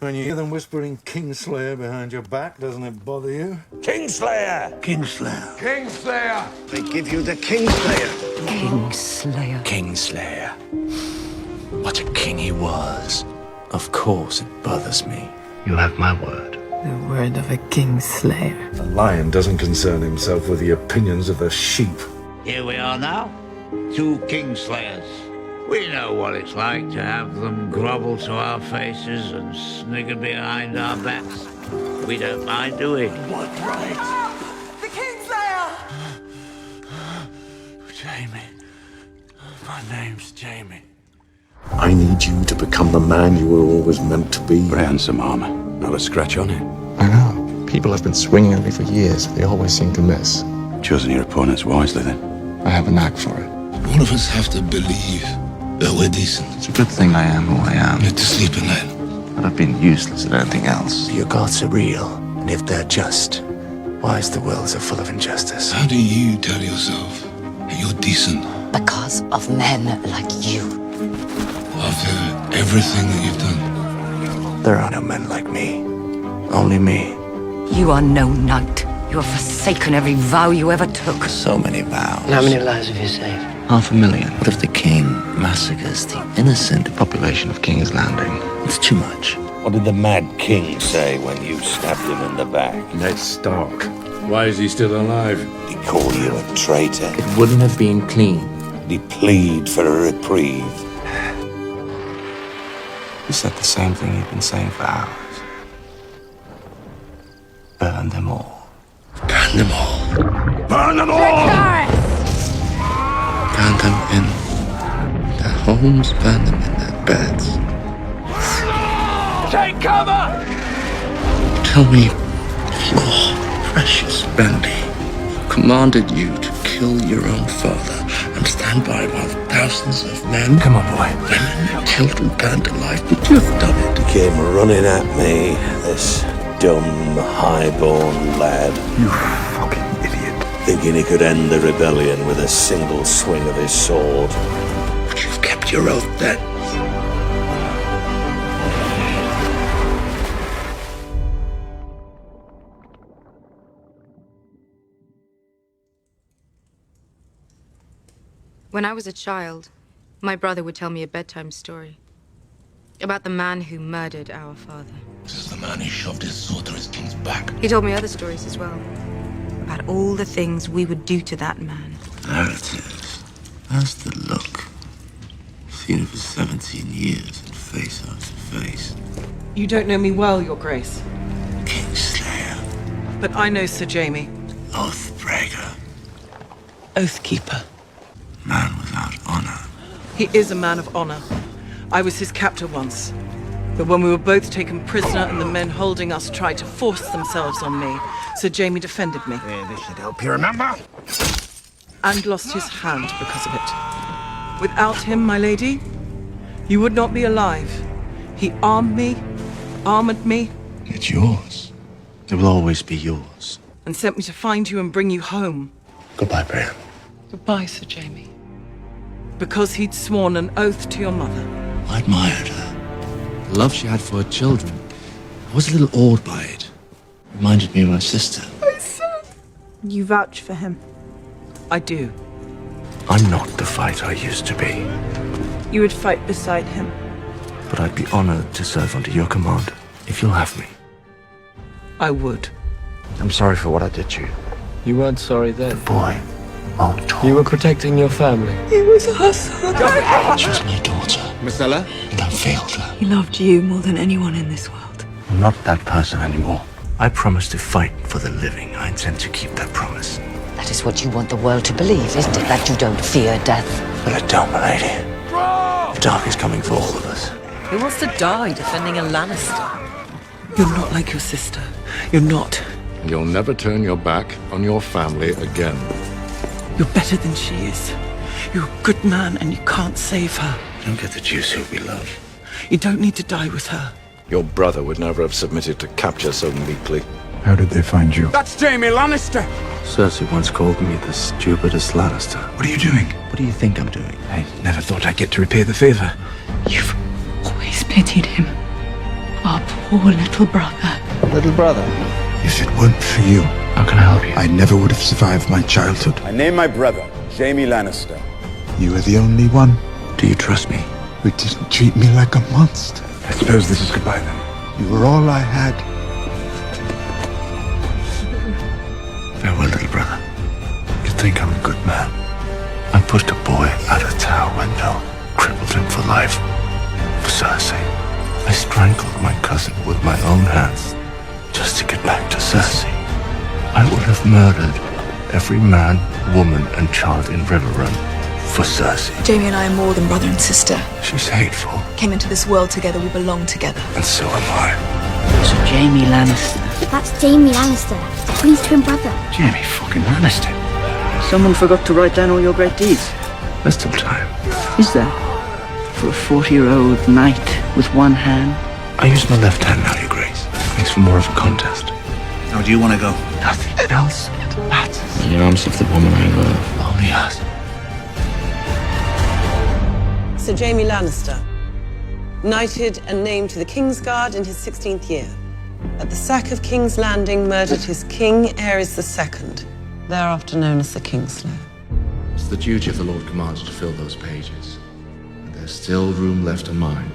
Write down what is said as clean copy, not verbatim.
When you hear them whispering kingslayer behind your back, doesn't it bother you? Kingslayer! Kingslayer. Kingslayer! I give you the kingslayer. Kingslayer. Kingslayer. What a king he was. Of course it bothers me. You have my word. The word of a kingslayer. A lion doesn't concern himself with the opinions of the sheep. Here we are now, two kingslayers. We know what it's like to have them grovel to our faces and snigger behind our backs. We don't mind, do we? What right? The kingslayer! Jaimy. My name's Jaimy. I need you to become the man you were always meant to be. Handsome armor. Not a scratch on it. I know. People have been swinging at me for years, but they always seem to miss. Chosen your opponents wisely, then. I have a knack for it. All of us have to believe that we're decent. It's a good thing I am who I am. Get to sleep at night. But I've been useless at anything else. Your gods are real, and if they're just, why is the world so full of injustice? How do you tell yourself that you're decent Because of men like you. after everything that you've done? There are no men like me. Only me. You are no knight. You have forsaken every vow you ever took. So many vows. How many lives have you saved? 500,000. What if the king massacres the innocent population of King's Landing? It's too much. What did the Mad King say when you stabbed him in the back? Ned Stark. Why is he still alive? Did he call you a traitor? It wouldn't have been clean. Did he plead for a reprieve? You said the same thing you've been saying for hours. Burn them all. Burn them all. Burn them all! Burn them in their homes, burn them in their beds. Take cover! Tell me, your precious Bendy commanded you to kill your own father and stand by while thousands of men, Come on, boy. women, and children burned alive. Would you have done it? He came running at me, this dumb, high-born lad, You fucking idiot. thinking he could end the rebellion with a single swing of his sword. Would you have kept your oath then? When I was a child, my brother would tell me a bedtime story about the man who murdered our father. This is the man who shoved his sword through his king's back. He told me other stories as well, about all the things we would do to that man. There it is. That's the look. Seen it for 17 years and face after face. You don't know me well, Your Grace, Kingslayer, but I know Sir Jaimy. Oathbreaker, Oathkeeper. man without honor. He is a man of honor. I was his captor once. But when we were both taken prisoner and the men holding us tried to force themselves on me, Sir Jaimy defended me. This should help you remember. And lost his hand because of it. Without him, my lady, you would not be alive. He armed me, armored me, It's yours. It will always be yours. and sent me to find you and bring you home. Goodbye, Brian. Goodbye, Sir Jaimy. Because he'd sworn an oath to your mother. I admired her. The love she had for her children. I was a little awed by it. Reminded me of my sister. You vouch for him. I do. I'm not the fighter I used to be, You would fight beside him. but I'd be honored to serve under your command, if you'll have me. I would. I'm sorry for what I did to you. You weren't sorry then. Boy, won't talk. You were protecting your family. He was our son. She was my daughter, Marcella? and I failed her. He loved you more than anyone in this world. I'm not that person anymore. I promised to fight for the living. I intend to keep that promise. That is what you want the world to believe, isn't it? That you don't fear death. But I don't, my lady. The dark is coming for all of us. Who wants to die defending a Lannister? You're not like your sister. You're not. You'll never turn your back on your family again. You're better than she is. You're a good man and you can't save her. Don't get the juice who we love. You don't need to die with her. Your brother would never have submitted to capture so meekly. How did they find you? That's Jaimy Lannister! Cersei once called me the stupidest Lannister. What are you doing? What do you think I'm doing? I never thought I'd get to repay the favor. You've always pitied him. Our poor poor little brother. Little brother. If it weren't for you, How can I help you? I never would have survived my childhood. I name my brother, Jaimy Lannister. You are the only one Do you trust me? who didn't treat me like a monster. I suppose this is goodbye then. You were all I had. Farewell, little brother. You think I'm a good man? I pushed a boy out a tower window, crippled him for life. For Cersei. I strangled my cousin with my own hands, just to get back to Cersei. I would have murdered every man, woman, and child in Riverrun for Cersei. Jaimy and I are more than brother and sister. She's hateful, Came into this world together, we belong together. and so am I. So Jaimy Lannister. That's Jaimy Lannister, the Queen's twin brother. Jaimy fucking Lannister. Someone forgot to write down all your great deeds. There's still time. Is there? For a 40-year-old knight with one hand? I use my left hand now, Your Grace. Makes for more of a contest. Now, do you want to go? Nothing else matters. In the arms of the woman I love. Only us. Sir Jaimy Lannister, knighted and named to the Kingsguard in his 16th year. At the sack of King's Landing, murdered his king, Aerys II, thereafter known as the Kingslayer. It's the duty of the Lord Commander to fill those pages. And there's still room left in mine.